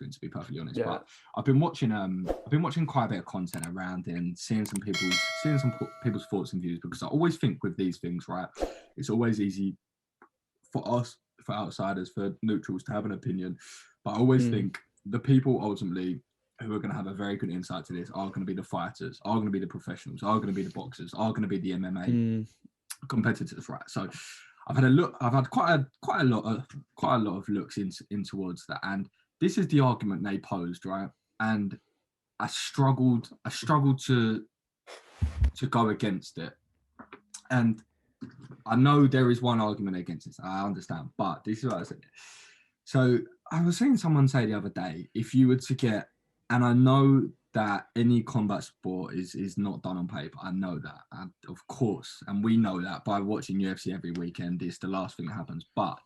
Askren, to be perfectly honest. Yeah. But I've been watching quite a bit of content around it and seeing some people's thoughts and views, because I always think with these things, right, it's always easy for us, for outsiders, for neutrals to have an opinion. But I always think the people ultimately who are going to have a very good insight to this are going to be the fighters, are going to be the professionals, are going to be the boxers, are going to be the MMA competitors, right? So I've had quite a lot of looks in towards that, and this is the argument they posed, right? And I struggled to go against it, and I know there is one argument against this. I understand, but this is what I said. So I was seeing someone say the other day, if you were to get, and I know that any combat sport is not done on paper. I know that, of course, and we know that by watching UFC every weekend. It's the last thing that happens. But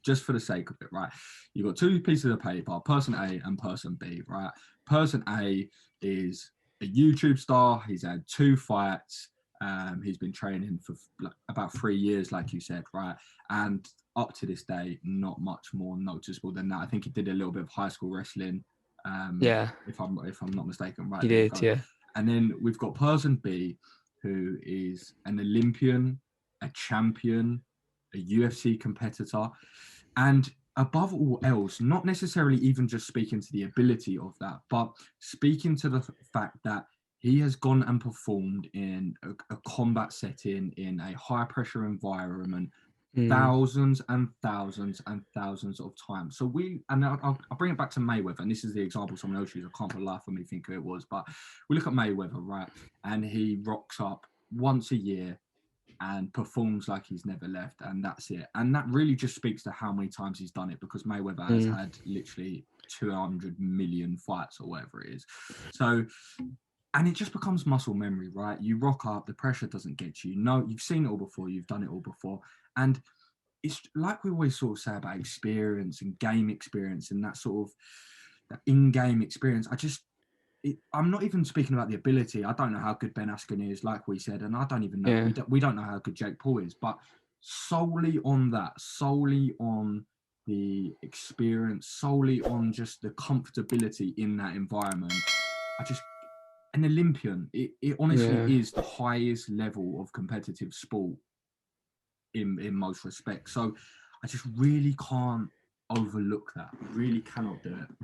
just for the sake of it, right? You've got two pieces of paper, person A and person B, right? Person A is a YouTube star. He's had 2 fights. He's been training for about 3 years, like you said, right? And up to this day, not much more noticeable than that. I think he did a little bit of high school wrestling. If I'm not mistaken, right? He did, yeah. And then we've got person B, who is an Olympian, a champion, a UFC competitor, and above all else, not necessarily even just speaking to the ability of that, but speaking to the fact that he has gone and performed in a combat setting in a high pressure environment thousands and thousands and thousands of times. So I'll bring it back to Mayweather, and this is the example someone else used. I can't for life for me think who it was, but we look at Mayweather, right? And he rocks up once a year and performs like he's never left, and that's it. And that really just speaks to how many times he's done it, because Mayweather has had literally 200 million fights or whatever it is. So, and it just becomes muscle memory, right? You rock up, the pressure doesn't get you. No, you've seen it all before, you've done it all before. And it's like we always sort of say about experience and game experience and that sort of that in-game experience. I'm not even speaking about the ability. I don't know how good Ben Askren is, like we said, and I don't even know. Yeah. We don't know how good Jake Paul is, but solely on the experience, solely on just the comfortability in that environment, an Olympian, it honestly is the highest level of competitive sport in most respects. So I just really can't overlook that. I really cannot do it.